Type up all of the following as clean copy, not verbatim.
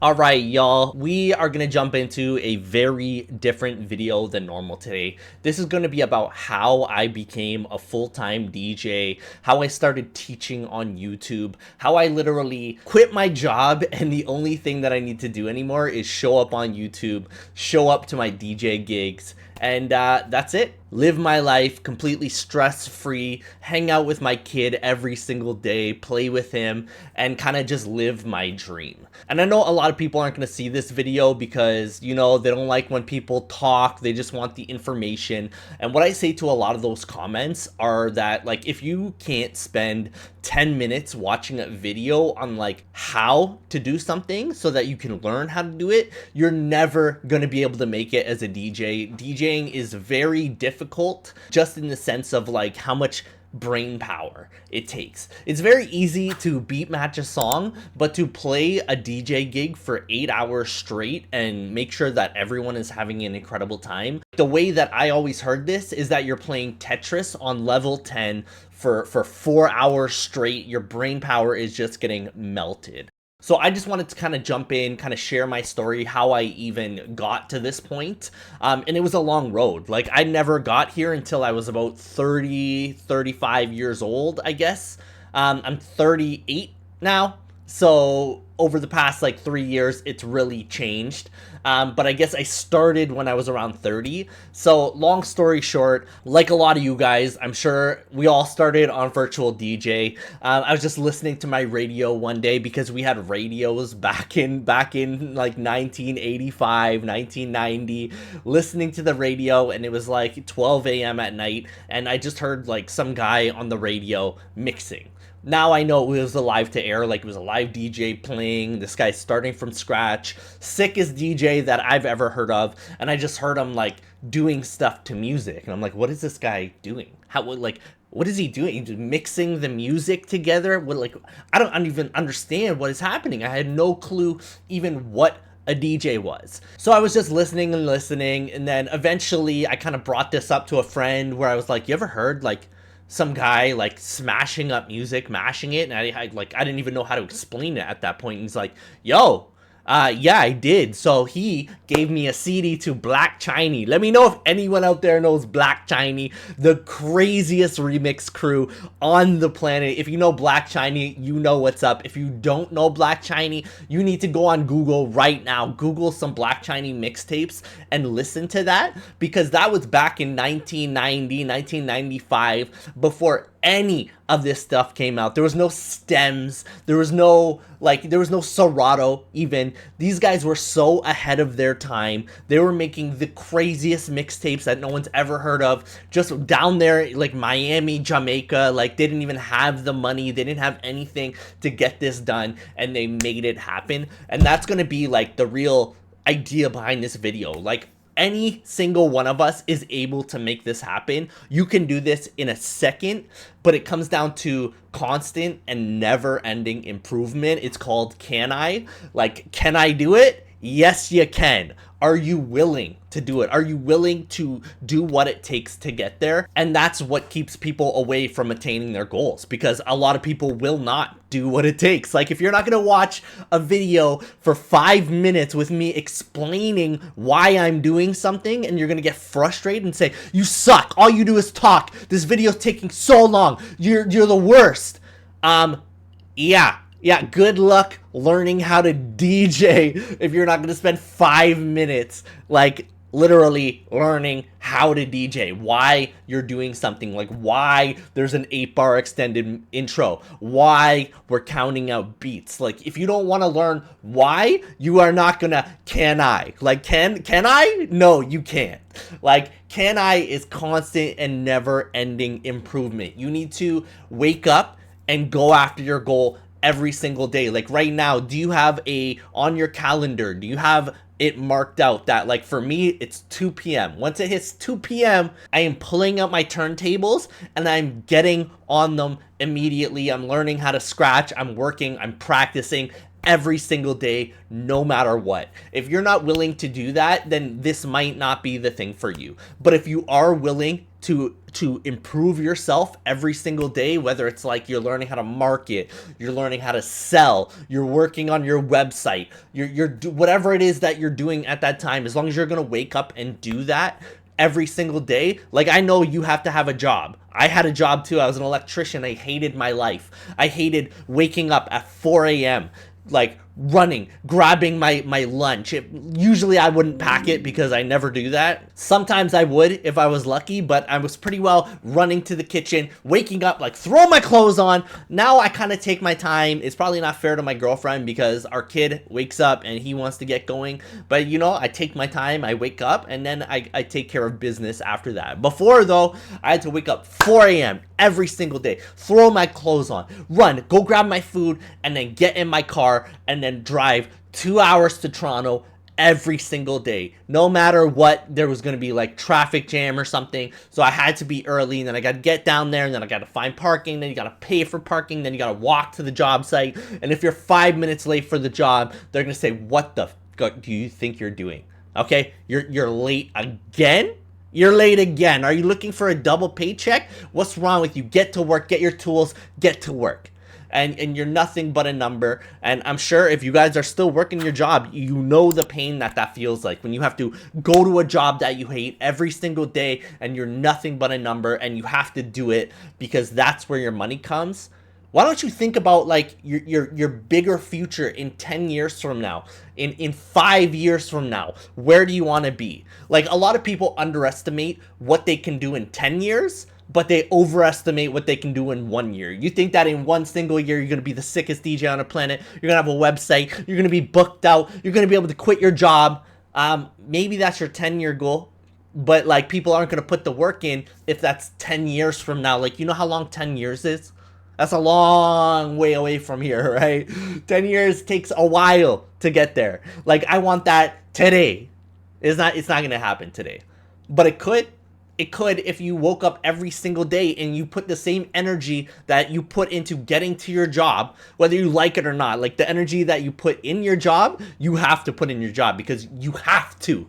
All right, y'all, we are going to jump into a very different video than normal today. This is going to be about how I became a full-time DJ, how I started teaching on YouTube, how I literally quit my job and the only thing that I need to do anymore is show up on YouTube, show up to my DJ gigs, and that's it. Live my life completely stress-free, hang out with my kid every single day, play with him, and kind of just live my dream. And I know a lot of people aren't going to see this video because, you know, they don't like when people talk, they just want the information. And what I say to a lot of those comments are that, like, if you can't spend 10 minutes watching a video on like how to do something so that you can learn how to do it, you're never going to be able to make it as a DJ. DJing is very difficult just in the sense of like how much brain power it takes. It's very easy to beat match a song, but to play a DJ gig for 8 hours straight and make sure that everyone is having an incredible time. The way that I always heard this is that you're playing Tetris on level 10 for 4 hours straight. Your brain power is just getting melted. So I just wanted to kind of jump in, kind of share my story, how I even got to this point. And it was a long road. Like, I never got here until I was about 35 years old, I guess. I'm 38 now. So over the past like 3 years, it's really changed. But I guess I started when I was around 30. So long story short, like a lot of you guys, I'm sure we all started on virtual DJ. I was just listening to my radio one day because we had radios back in like 1985, 1990, listening to the radio, and it was like 12 a.m. at night, and I just heard like some guy on the radio mixing. Now I know it was a live to air, like it was a live DJ playing. This guy's starting from scratch, sickest DJ that I've ever heard of, and I just heard him like doing stuff to music, and I'm like, what is this guy doing? What is he doing? He's mixing the music together? I don't even understand what is happening. I had no clue even what a DJ was. So I was just listening, and then eventually I kind of brought this up to a friend where I was like, you ever heard like some guy like smashing up music, mashing it? And I didn't even know how to explain it at that point. And he's like, yo, yeah, I did. So he gave me a CD to Black Chiney. Let me know if anyone out there knows Black Chiney, the craziest remix crew on the planet. If you know Black Chiney, you know what's up. If you don't know Black Chiney, you need to go on Google right now. Google some Black Chiney mixtapes and listen to that, because that was back in 1990, 1995, before any of this stuff came out. There was no stems, there was no Serato even. These guys were so ahead of their time. They were making the craziest mixtapes that no one's ever heard of, just down there like Miami, Jamaica. Like, they didn't even have the money, they didn't have anything to get this done, and they made it happen. And that's gonna be like the real idea behind this video. Like, any single one of us is able to make this happen. You can do this in a second, but it comes down to constant and never-ending improvement. It's called can I? Like, can I do it? Yes, you can. Are you willing to do it? Are you willing to do what it takes to get there? And that's what keeps people away from attaining their goals, because a lot of people will not do what it takes. Like, if you're not going to watch a video for 5 minutes with me explaining why I'm doing something, and you're going to get frustrated and say, you suck, all you do is talk, this video's taking so long, you're the worst. Yeah, good luck learning how to DJ if you're not going to spend 5 minutes, like, literally learning how to DJ, why you're doing something, like why there's an 8-bar extended intro, why we're counting out beats. Like, if you don't want to learn why, you are not gonna can I? Like, can I? No, you can't. Like, can I is constant and never-ending improvement. You need to wake up and go after your goal every single day. Like, right now, do you have on your calendar, do you have it marked out that, like, for me, it's 2 p.m. Once it hits 2 p.m., I am pulling up my turntables and I'm getting on them immediately. I'm learning how to scratch, I'm working, I'm practicing every single day, no matter what. If you're not willing to do that, then this might not be the thing for you. But if you are willing to improve yourself every single day, whether it's like you're learning how to market, you're learning how to sell, you're working on your website, you're whatever it is that you're doing at that time, as long as you're going to wake up and do that every single day. Like, I know you have to have a job. I had a job too. I was an electrician. I hated my life. I hated waking up at 4 a.m. like running, grabbing my lunch. Usually I wouldn't pack it because I never do that. Sometimes I would if I was lucky, but I was pretty well running to the kitchen, waking up, like throw my clothes on. Now I kind of take my time. It's probably not fair to my girlfriend because our kid wakes up and he wants to get going. But you know, I take my time, I wake up, and then I take care of business after that. Before though, I had to wake up 4 a.m. every single day, throw my clothes on, run, go grab my food, and then get in my car and then drive 2 hours to Toronto every single day. No matter what, there was going to be like traffic jam or something. So I had to be early, and then I got to get down there, and then I got to find parking, then you got to pay for parking, then you got to walk to the job site. And if you're 5 minutes late for the job, they're going to say, "What the fuck do you think you're doing? Okay, you're late again? You're late again. Are you looking for a double paycheck? What's wrong with you? Get to work, get your tools, get to work." And you're nothing but a number. And I'm sure if you guys are still working your job, you know the pain that feels like when you have to go to a job that you hate every single day and you're nothing but a number and you have to do it because that's where your money comes. Why don't you think about like your bigger future in 10 years from now, in 5 years from now? Where do you want to be? Like, a lot of people underestimate what they can do in 10 years, but they overestimate what they can do in 1 year. You think that in one single year, you're going to be the sickest DJ on the planet. You're going to have a website. You're going to be booked out. You're going to be able to quit your job. Maybe that's your 10-year goal. But like, people aren't going to put the work in if that's 10 years from now. Like, you know how long 10 years is? That's a long way away from here, right? 10 years takes a while to get there. Like, I want that today. It's not going to happen today. But it could. It could if you woke up every single day and you put the same energy that you put into getting to your job, whether you like it or not. Like, the energy that you put in your job, you have to put in your job because you have to.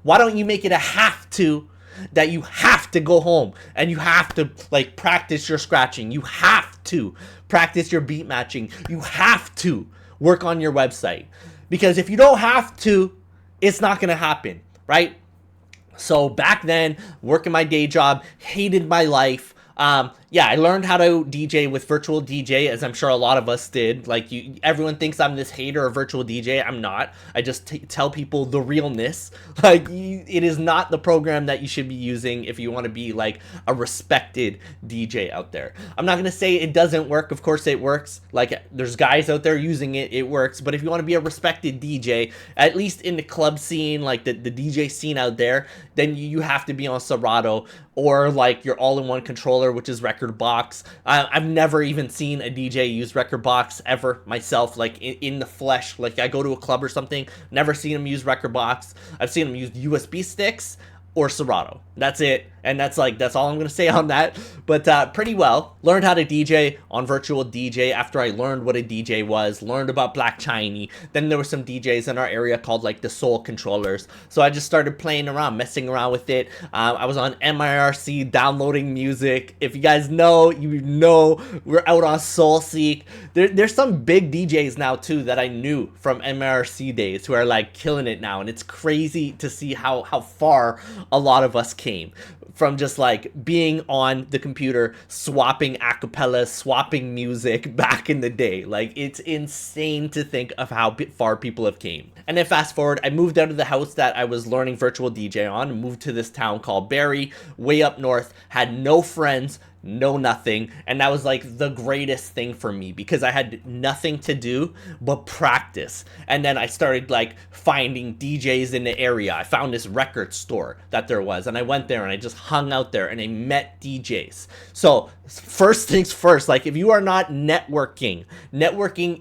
Why don't you make it a have to, that you have to go home and you have to like practice your scratching. You have to practice your beat matching. You have to work on your website, because if you don't have to, it's not going to happen, right? So back then, working my day job, hated my life. Yeah, I learned how to DJ with virtual DJ, as I'm sure a lot of us did. Like, everyone thinks I'm this hater of virtual DJ. I'm not. I just tell people the realness. Like, it is not the program that you should be using if you want to be like a respected DJ out there. I'm not gonna say it doesn't work. Of course it works. Like, there's guys out there using it. It works. But if you want to be a respected DJ, at least in the club scene, like the DJ scene out there, then you have to be on Serato or like your all-in-one controller, which is Rekordbox. I've never even seen a DJ use Rekordbox ever myself, like in the flesh. Like, I go to a club or something, never seen them use Rekordbox. I've seen them use USB sticks or Serato. That's it. And that's all I'm going to say on that. But pretty well. Learned how to DJ on virtual DJ after I learned what a DJ was. Learned about Black Chiney. Then there were some DJs in our area called like the Soul Controllers. So I just started playing around, messing around with it. I was on MIRC downloading music. If you guys know, you know we're out on SoulSeek. There's some big DJs now too that I knew from MIRC days who are like killing it now. And it's crazy to see how far a lot of us came from just like being on the computer, swapping acapellas, swapping music back in the day. Like, it's insane to think of how far people have came. And then fast forward, I moved out of the house that I was learning virtual DJ on, moved to this town called Barrie, way up north, had no friends, no nothing, and that was like the greatest thing for me because I had nothing to do but practice. And then I started like finding DJs in the area. I found this record store that there was, and I went there and I just hung out there and I met DJs. So first things first, like, if you are not networking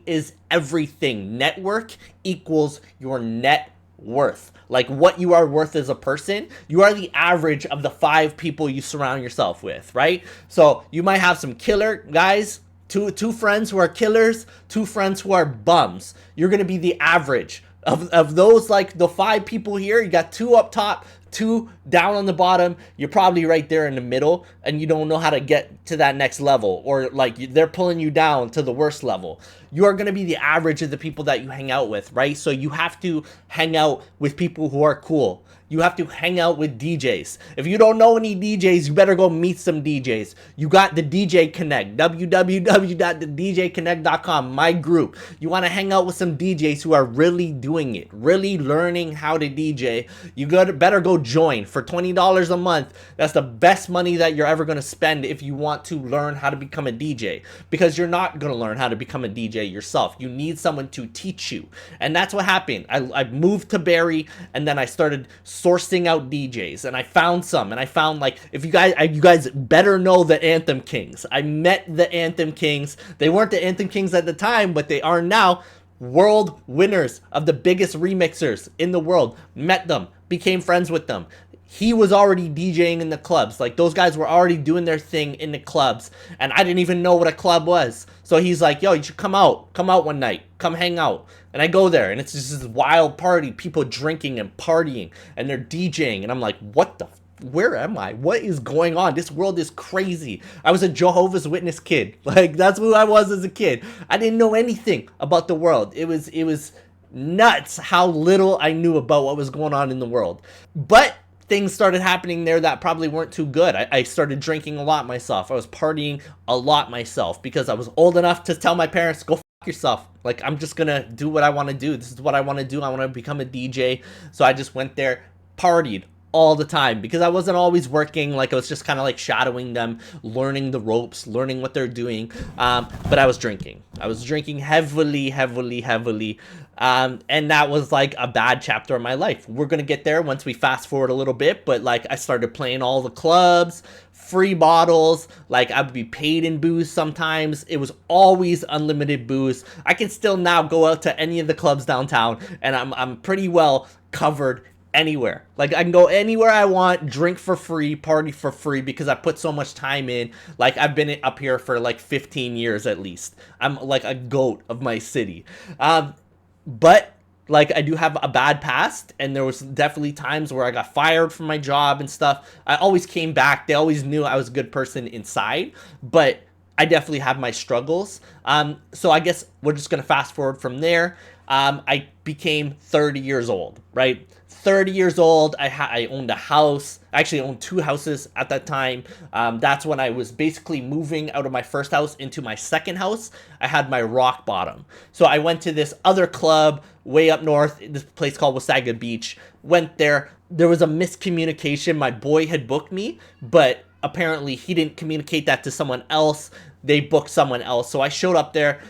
is everything. Network equals your net worth. Like, what you are worth as a person, you are the average of the 5 people you surround yourself with, right? So you might have some killer guys, two friends who are killers, 2 friends who are bums. You're going to be the average of those, like the 5 people here. You got 2 up top, 2 down on the bottom, you're probably right there in the middle, and you don't know how to get to that next level, or like they're pulling you down to the worst level. You are going to be the average of the people that you hang out with, right? So you have to hang out with people who are cool. You have to hang out with DJs. If you don't know any DJs, you better go meet some DJs. You got the DJ Connect, www.thedjconnect.com, my group. You want to hang out with some DJs who are really doing it, really learning how to DJ. You better go join for $20 a month. That's the best money that you're ever going to spend if you want to learn how to become a DJ, because you're not going to learn how to become a DJ yourself. You need someone to teach you. And that's what happened. I moved to Barrie, and then I started sourcing out DJs, and I found some, and I found, like, if you guys better know the Anthem Kings. I met the Anthem Kings. They weren't the Anthem Kings at the time, but they are now. World winners of the biggest remixers in the world. Met them, became friends with them. He was already DJing in the clubs. Like, those guys were already doing their thing in the clubs, and I didn't even know what a club was. So he's like, yo, you should come out one night, come hang out. And I go there, and it's just this wild party, people drinking and partying, and they're DJing, and I'm like, where am I? What is going on? This world is crazy. I was a Jehovah's Witness kid. Like, that's who I was as a kid. I didn't know anything about the world. It was nuts how little I knew about what was going on in the world. But things started happening there that probably weren't too good. I started drinking a lot myself. I was partying a lot myself because I was old enough to tell my parents, go yourself. Like, I'm just gonna do what I want to do. This is what I want to do. I want to become a DJ. So I just went there, partied all the time, because I wasn't always working. Like, I was just kind of like shadowing them, learning the ropes, learning what they're doing. But I was drinking heavily. And that was like a bad chapter of my life. We're gonna get there once we fast forward a little bit, but like, I started playing all the clubs, free bottles, like I'd be paid in booze sometimes. It was always unlimited booze. I can still now go out to any of the clubs downtown, and I'm pretty well covered anywhere. Like, I can go anywhere I want, drink for free, party for free, because I put so much time in. Like, I've been up here for like 15 years at least. I'm like a goat of my city. But like, I do have a bad past, and there was definitely times where I got fired from my job and stuff. I always came back. They always knew I was a good person inside, but I definitely have my struggles. So I guess we're just gonna fast forward from there. I became 30 years old, right? 30 years old. I owned a house. I actually owned 2 houses at that time. That's when I was basically moving out of my first house into my second house. I had my rock bottom. So I went to this other club way up north, this place called Wasaga Beach. Went there. There was a miscommunication. My boy had booked me, but apparently he didn't communicate that to someone else. They booked someone else. So I showed up there.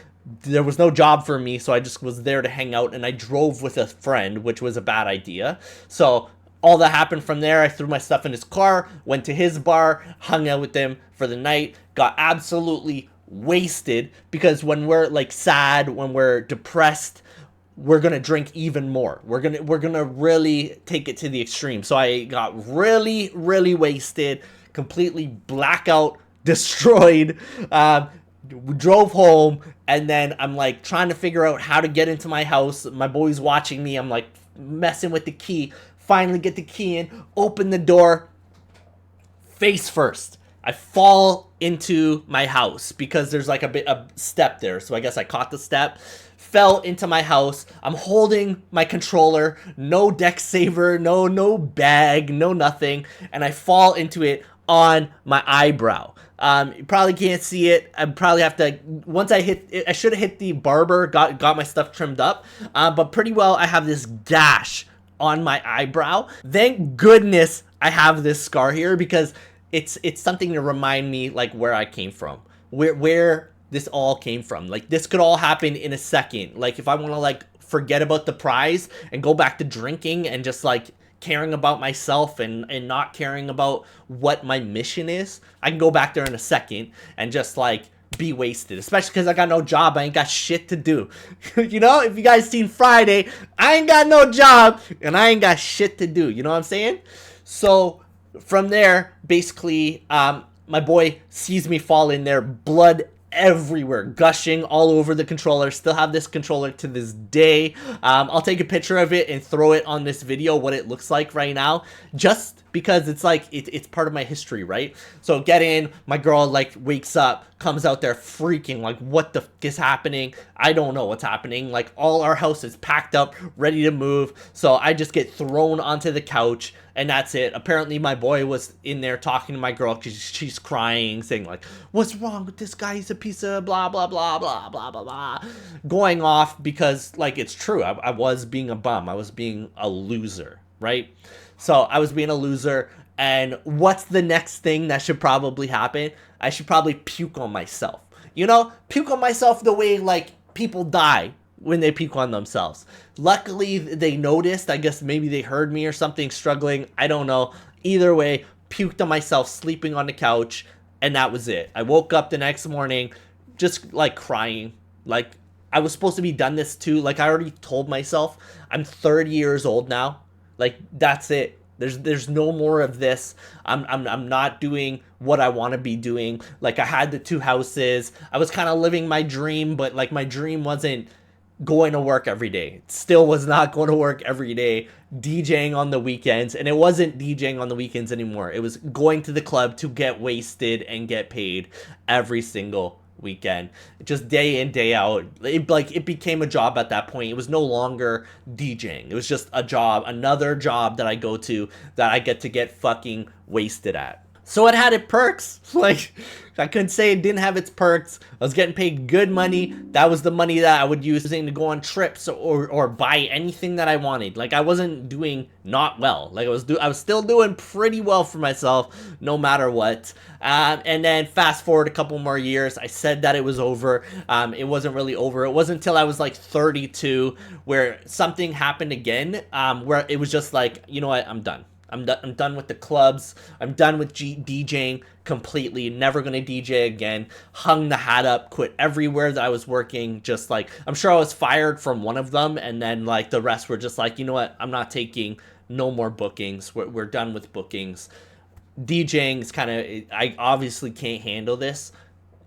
There was no job for me, so I just was there to hang out, and I drove with a friend, which was a bad idea. So all that happened from there. I threw my stuff in his car, went to his bar, hung out with him for the night, got absolutely wasted, because when we're like sad, when we're depressed, we're gonna drink even more. We're gonna really take it to the extreme. So I got really wasted, completely blackout, destroyed. Drove home, and then I'm like trying to figure out how to get into my house. My boy's watching me. I'm like messing with the key. Finally get the key in, open the door, face first. I fall into my house because there's like a step there. So I guess I caught the step, fell into my house. I'm holding my controller, no deck saver, no bag, no nothing, and I fall into it on my eyebrow. You probably can't see it. I probably have to, once I hit it, I should have hit the barber, got my stuff trimmed up, but pretty well I have this gash on my eyebrow. Thank goodness I have this scar here, because it's something to remind me like where I came from, where this all came from. Like, this could all happen in a second. Like, if I want to like forget about the prize and go back to drinking and just like caring about myself and not caring about what my mission is, I can go back there in a second and just like be wasted, especially because I got no job. I ain't got shit to do. You know, if you guys seen Friday, I ain't got no job and I ain't got shit to do. You know what I'm saying? So from there, basically, my boy sees me fall in there, blood everywhere, gushing all over the controller. Still have this controller to this day. I'll take a picture of it and throw it on this video, what it looks like right now, just because it's like it's part of my history, right? So get in, my girl like wakes up, comes out there freaking like, what the f is happening? I don't know what's happening. Like, all our house is packed up, ready to move. So I just get thrown onto the couch, and that's it. Apparently my boy was in there talking to my girl because she's crying, saying like, what's wrong with this guy? He's a piece of blah blah blah blah blah blah blah, going off because like it's true. I was being a bum. I was being a loser, right? So I was being a loser, and what's the next thing that should probably happen? I should probably puke on myself. You know, puke on myself the way like people die when they puke on themselves. Luckily, they noticed. I guess maybe they heard me or something struggling. I don't know. Either way, puked on myself sleeping on the couch, and that was it. I woke up the next morning just like crying. Like, I was supposed to be done this too. Like, I already told myself I'm 30 years old now. Like, that's it. There's no more of this. I'm not doing what I want to be doing. Like, I had the 2 houses. I was kind of living my dream, but like my dream wasn't going to work every day. It still was not going to work every day. DJing on the weekends, and it wasn't DJing on the weekends anymore. It was going to the club to get wasted and get paid every single weekend, just day in, day out. It became a job at that point. It was no longer DJing. It was just a job, another job that I go to that I get to get fucking wasted at. So it had its perks. Like, I couldn't say it didn't have its perks. I was getting paid good money. That was the money that I would use to go on trips or buy anything that I wanted. Like, I wasn't doing not well. Like, I was still doing pretty well for myself, no matter what. And then fast forward a couple more years, I said that it was over. It wasn't really over. It wasn't until I was like 32 where something happened again, where it was just like, you know what, I'm done. I'm done with the clubs. I'm done with DJing completely. Never going to DJ again. Hung the hat up. Quit everywhere that I was working. Just like, I'm sure I was fired from one of them. And then like the rest were just like, you know what? I'm not taking no more bookings. We're done with bookings. DJing is kind of, I obviously can't handle this.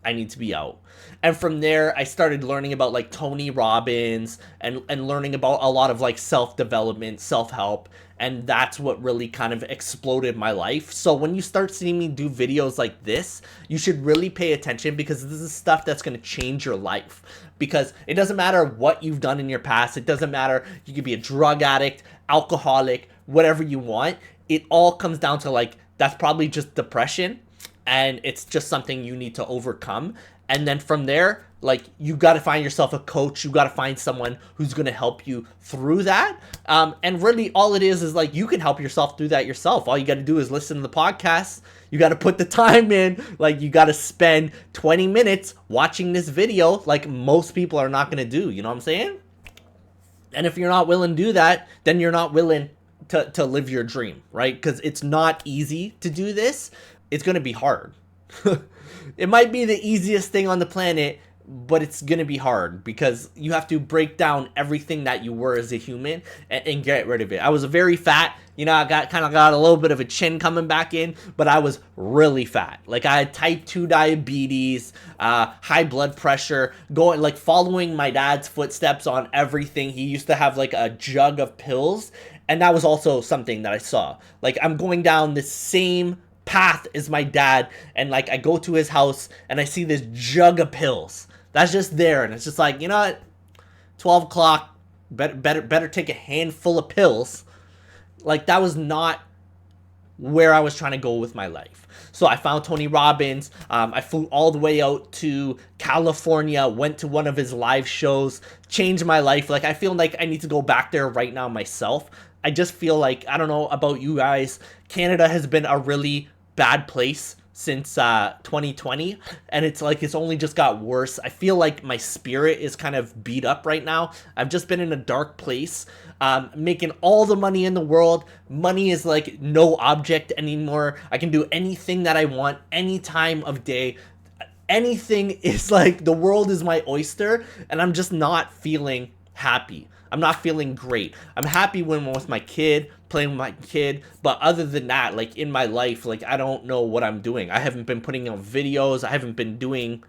I need to be out. And from there, I started learning about like Tony Robbins and learning about a lot of like self-development, self-help. And that's what really kind of exploded my life. So when you start seeing me do videos like this, you should really pay attention, because this is stuff that's going to change your life. Because it doesn't matter what you've done in your past. It doesn't matter. You could be a drug addict, alcoholic, whatever you want. It all comes down to like, that's probably just depression. And it's just something you need to overcome. And then from there, like, you got to find yourself a coach. You got to find someone who's going to help you through that. And really all it is like, you can help yourself through that yourself. All you got to do is listen to the podcast. You got to put the time in. Like, you got to spend 20 minutes watching this video, like most people are not going to do. You know what I'm saying? And if you're not willing to do that, then you're not willing to live your dream, right? Because it's not easy to do this. It's going to be hard. It might be the easiest thing on the planet, but it's going to be hard, because you have to break down everything that you were as a human and get rid of it. I was very fat. You know, I kind of got a little bit of a chin coming back in, but I was really fat. Like, I had type 2 diabetes, high blood pressure, following my dad's footsteps on everything. He used to have like a jug of pills, and that was also something that I saw. Like, I'm going down the same path as my dad, and like I go to his house and I see this jug of pills that's just there, and it's just like, you know what, 12 o'clock, better take a handful of pills. Like, that was not where I was trying to go with my life. So I found Tony Robbins. I flew all the way out to California, went to one of his live shows, changed my life. Like, I feel like I need to go back there right now myself. I just feel like, I don't know about you guys, Canada has been a really bad place since 2020, and it's like it's only just got worse. I feel like my spirit is kind of beat up right now. I've just been in a dark place, making all the money in the world. Money is like no object anymore. I can do anything that I want any time of day. Anything is like, the world is my oyster, and I'm just not feeling happy. I'm not feeling great. I'm happy when I'm with my kid, playing with my kid, but other than that, like, in my life, like, I don't know what I'm doing. I haven't been putting out videos. I haven't been doing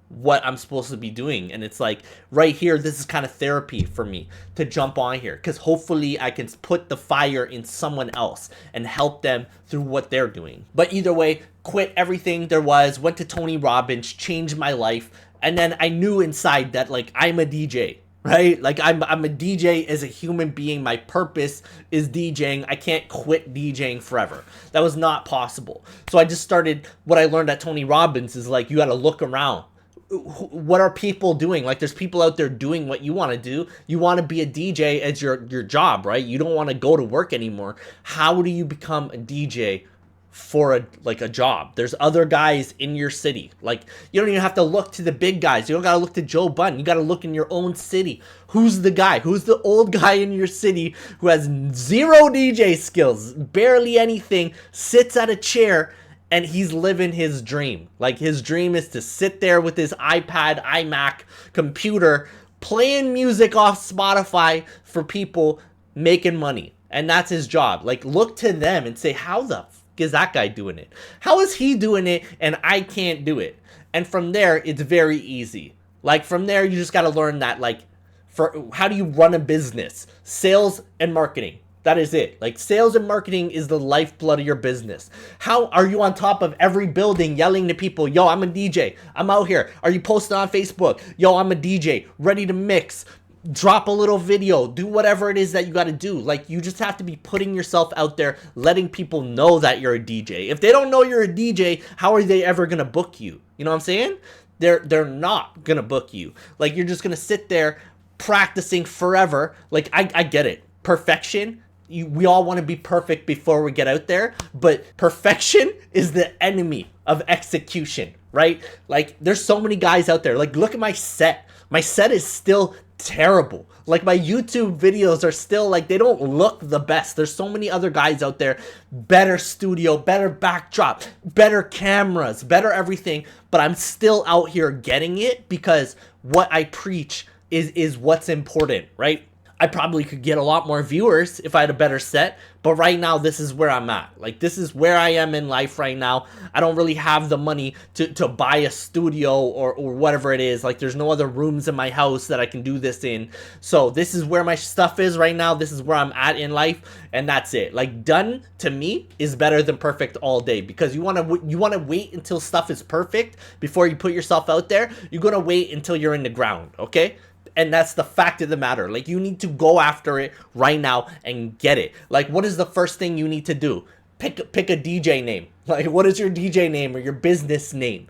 what I'm supposed to be doing. And it's like right here, this is kind of therapy for me to jump on here, because hopefully I can put the fire in someone else and help them through what they're doing. But either way, quit everything there was, went to Tony Robbins, changed my life. And then I knew inside that like I'm a DJ, right? Like I'm a DJ as a human being. My purpose is DJing. I can't quit DJing forever. That was not possible. So I just started, what I learned at Tony Robbins is like, you got to look around. What are people doing? Like there's people out there doing what you want to do. You want to be a DJ as your job, right? You don't want to go to work anymore. How do you become a DJ for a job? There's other guys in your city. Like you don't even have to look to the big guys. You don't got to look to Joe Budden. You got to look in your own city. Who's the guy? Who's the old guy in your city who has zero DJ skills, barely anything, sits at a chair, and he's living his dream? Like his dream is to sit there with his iPad, iMac, computer, playing music off Spotify for people, making money. And that's his job. Like look to them and say, how the f is that guy doing it? How is he doing it and I can't do it? And from there, it's very easy. Like from there, you just got to learn that, like, for how do you run a business? Sales and marketing. That is it. Like sales and marketing is the lifeblood of your business. How are you on top of every building yelling to people, yo, I'm a DJ, I'm out here? Are you posting on Facebook? Yo, I'm a DJ, ready to mix, drop a little video, do whatever it is that you got to do. Like you just have to be putting yourself out there, letting people know that you're a DJ. If they don't know you're a DJ, how are they ever going to book you? You know what I'm saying? They're not going to book you. Like you're just going to sit there practicing forever. Like I get it. Perfection. We all want to be perfect before we get out there, but perfection is the enemy of execution, right? Like there's so many guys out there. Like look at my set. My set is still terrible. Like my YouTube videos are still like, they don't look the best. There's so many other guys out there, better studio, better backdrop, better cameras, better everything, but I'm still out here getting it because what I preach is what's important, right? I probably could get a lot more viewers if I had a better set, but right now this is where I'm at. Like this is where I am in life right now. I don't really have the money to buy a studio or whatever it is. Like there's no other rooms in my house that I can do this in. So this is where my stuff is right now. This is where I'm at in life, and that's it. Like done to me is better than perfect all day, because you want to wait until stuff is perfect before you put yourself out there. You're going to wait until you're in the ground, okay? And that's the fact of the matter. Like you need to go after it right now and get it. Like what is the first thing you need to do? Pick a DJ name. Like what is your DJ name or your business name?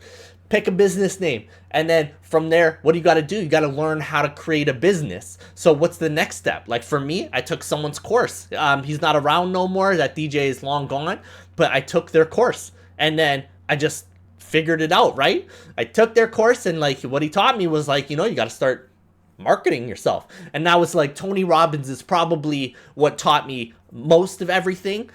Pick a business name. And then from there, what do you got to do? You got to learn how to create a business. So what's the next step? Like for me, I took someone's course. He's not around no more. That DJ is long gone, but I took their course and then I just figured it out, right? I took their course, and like what he taught me was like, you know, you got to start marketing yourself. And now it's like Tony Robbins is probably what taught me most of everything.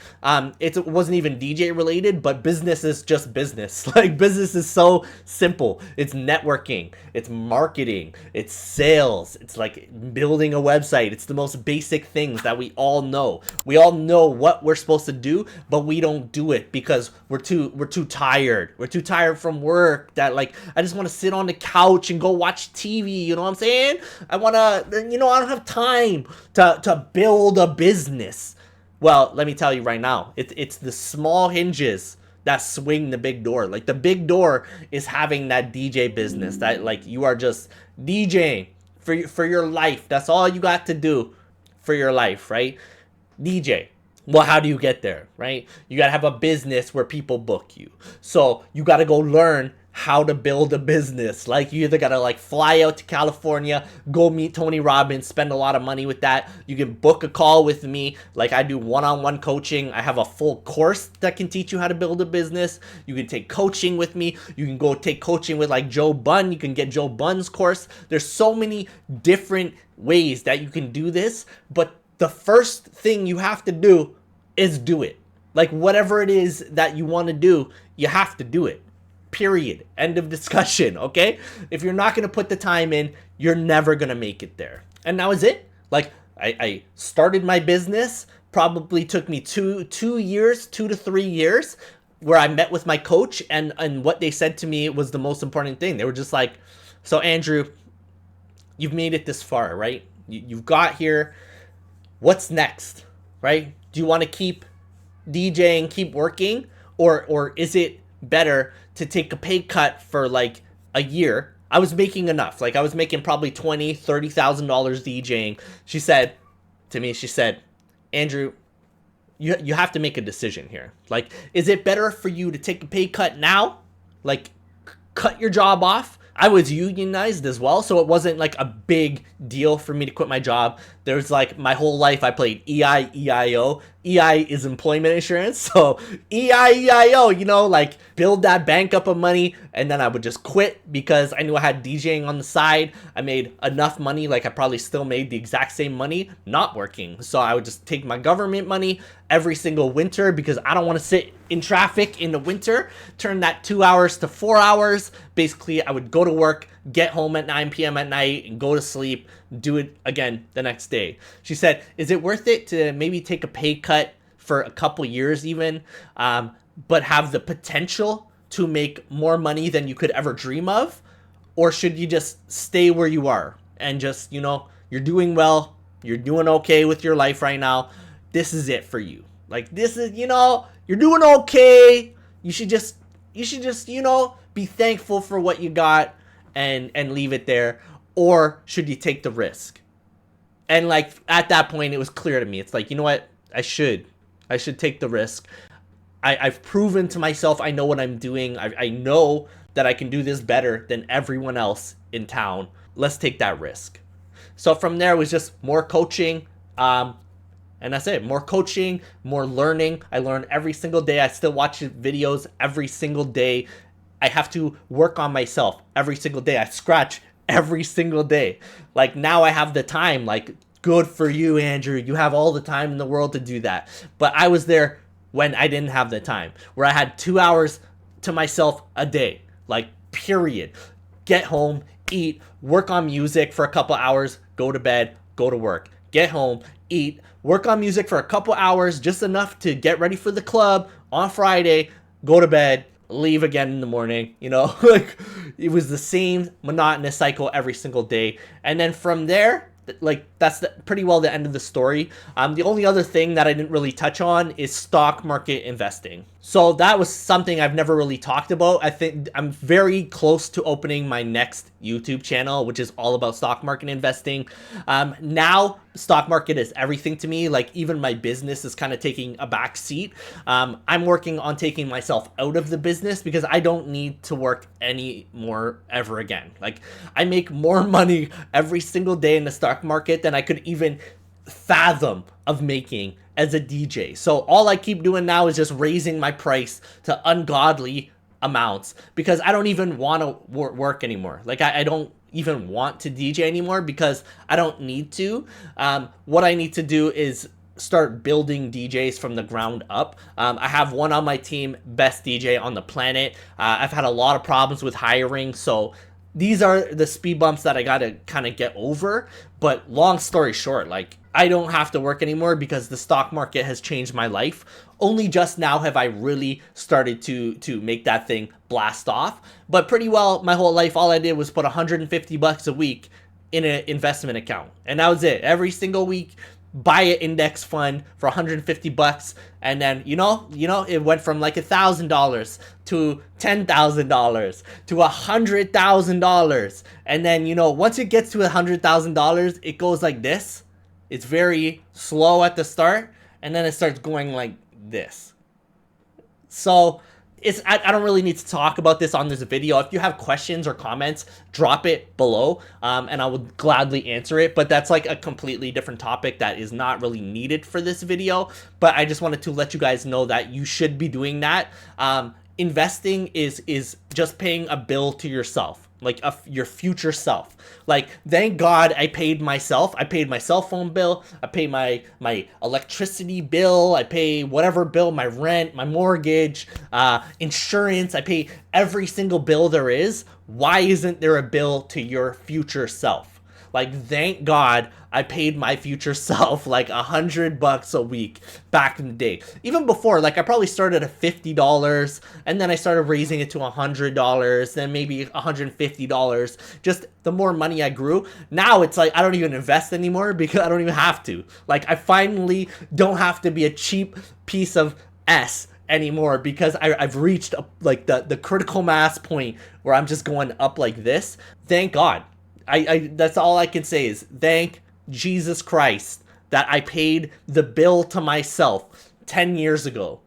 It wasn't even DJ related, but business is just business. Like business is so simple. It's networking, it's marketing, it's sales, it's like building a website. It's the most basic things that we all know. We all know what we're supposed to do, but we don't do it because we're too tired. We're too tired from work that like I just want to sit on the couch and go watch TV, you know what I'm saying? I don't have time to build a business. Well, let me tell you right now, it's the small hinges that swing the big door. Like the big door is having that DJ business, that like you are just DJing for your life. That's all you got to do for your life, right? DJ. Well, how do you get there, right? You got to have a business where people book you. So you got to go learn how to build a business. Like you either gotta like fly out to California, go meet Tony Robbins, spend a lot of money with that. You can book a call with me. Like I do one-on-one coaching. I have a full course that can teach you how to build a business. You can take coaching with me. You can go take coaching with like Joe Budden. You can get Joe Budden's course. There's so many different ways that you can do this, but the first thing you have to do is do it. Like whatever it is that you want to do, you have to do it. Period. End of discussion, okay? If you're not going to put the time in, you're never going to make it there. And that was it. Like, I started my business, probably took me 2 to 3 years. where I met with my coach, and what they said to me was the most important thing. They were just like, so Andrew, you've made it this far, right? You've got here. What's next, right? Do you want to keep DJing, keep working, or is it better to take a pay cut for like a year? I was making enough. Like I was making probably $20,000-$30,000 DJing. She said to me, she said, Andrew, you have to make a decision here. Like, is it better for you to take a pay cut now? Like, cut your job off? I was unionized as well, so it wasn't like a big deal for me to quit my job. There's like my whole life I played EIEIO. EI is employment insurance, so EIEIO, you know, like build that bank up of money, and then I would just quit because I knew I had DJing on the side. I made enough money, like I probably still made the exact same money not working. So I would just take my government money every single winter because I don't want to sit in traffic in the winter, turn that 2 hours to 4 hours. Basically, I would go to work, get home at 9 p.m. at night, and go to sleep, do it again the next day. She said, is it worth it to maybe take a pay cut for a couple years even, but have the potential to make more money than you could ever dream of? Or should you just stay where you are and just, you know, you're doing well, you're doing okay with your life right now. This is it for you. Like, this is, you know, you're doing okay. You should just, you know, be thankful for what you got and leave it there. Or should you take the risk? And like at that point, it was clear to me. It's like, you know what? I should take the risk. I've proven to myself I know what I'm doing. I know that I can do this better than everyone else in town. Let's take that risk. So from there, it was just more coaching. And that's it. More coaching, more learning. I learn every single day. I still watch videos every single day. I have to work on myself every single day. I scratch every single day. Like now I have the time. Like, good for you, Andrew. You have all the time in the world to do that. But I was there when I didn't have the time, where I had 2 hours to myself a day. Like, period. Get home, eat, work on music for a couple hours, go to bed, go to work. Get home, eat, work on music for a couple hours, just enough to get ready for the club on Friday, go to bed, leave again in the morning, you know? Like, it was the same monotonous cycle every single day. And then from there, like, that's pretty well the end of the story. The only other thing that I didn't really touch on is stock market investing. So that was something I've never really talked about. I think I'm very close to opening my next YouTube channel, which is all about stock market investing. Now, stock market is everything to me. Like, even my business is kind of taking a back seat. I'm working on taking myself out of the business because I don't need to work anymore ever again. Like, I make more money every single day in the stock market than I could even fathom of making as a DJ. So all I keep doing now is just raising my price to ungodly amounts because I don't even want to work anymore. Like, I don't even want to DJ anymore because I don't need to. What I need to do is start building DJs from the ground up. I have one on my team, best DJ on the planet. I've had a lot of problems with hiring, so these are the speed bumps that I gotta kind of get over. But long story short, like, I don't have to work anymore because the stock market has changed my life. Only just now have I really started to make that thing blast off. But pretty well my whole life, all I did was put $150 a week in an investment account. And that was it. Every single week, buy an index fund for 150 bucks, and then you know it went from like $1,000 to $10,000 to $100,000, and then, you know, once it gets to $100,000, it goes like this. It's very slow at the start, and then it starts going like this. So I don't really need to talk about this on this video. If you have questions or comments, drop it below, and I would gladly answer it. But that's like a completely different topic that is not really needed for this video. But I just wanted to let you guys know that you should be doing that. Investing is just paying a bill to yourself, like your future self. Like, thank God I paid myself. I paid my cell phone bill. I pay my electricity bill. I pay whatever bill, my rent, my mortgage, insurance. I pay every single bill there is. Why isn't there a bill to your future self? Like, thank God I paid my future self like $100 a week back in the day. Even before, like I probably started at $50 and then I started raising it to $100, then maybe $150. Just the more money I grew, now it's like I don't even invest anymore because I don't even have to. Like I finally don't have to be a cheap piece of S anymore because I've reached like the critical mass point where I'm just going up like this. Thank God. I that's all I can say is thank Jesus Christ that I paid the bill to myself 10 years ago.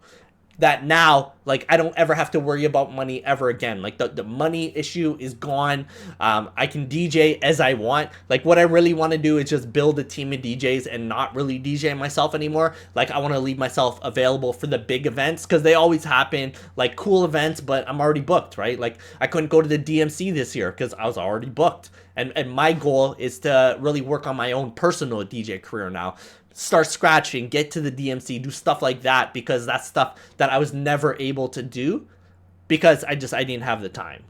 That now, like, I don't ever have to worry about money ever again. Like, the money issue is gone. I can DJ as I want. Like, what I really want to do is just build a team of DJs and not really DJ myself anymore. Like, I want to leave myself available for the big events because they always happen, like, cool events, but I'm already booked, right? Like, I couldn't go to the DMC this year because I was already booked. And my goal is to really work on my own personal DJ career now. Start scratching, get to the DMC, do stuff like that because that's stuff that I was never able to do because I didn't have the time.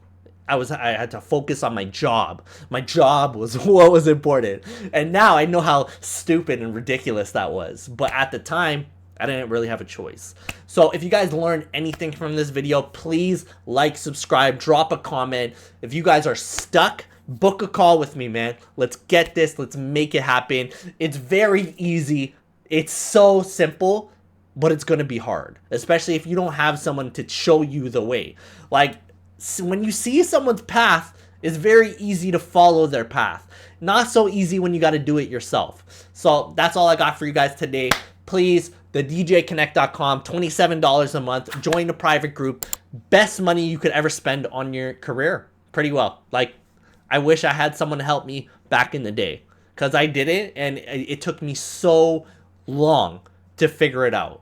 I had to focus on my job. My job was what was important. And now I know how stupid and ridiculous that was. But at the time, I didn't really have a choice. So if you guys learned anything from this video, please like, subscribe, drop a comment. If you guys are stuck, book a call with me, man. Let's get this. Let's make it happen. It's very easy. It's so simple, but it's going to be hard, especially if you don't have someone to show you the way. Like, when you see someone's path, it's very easy to follow their path. Not so easy when you got to do it yourself. So that's all I got for you guys today. Please, thedjconnect.com, $27 a month. Join the private group. Best money you could ever spend on your career. Pretty well. Like, I wish I had someone to help me back in the day because I didn't, and it took me so long to figure it out.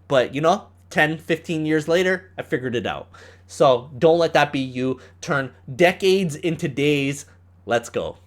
But, you know, 10, 15 years later, I figured it out. So don't let that be you. Turn decades into days. Let's go.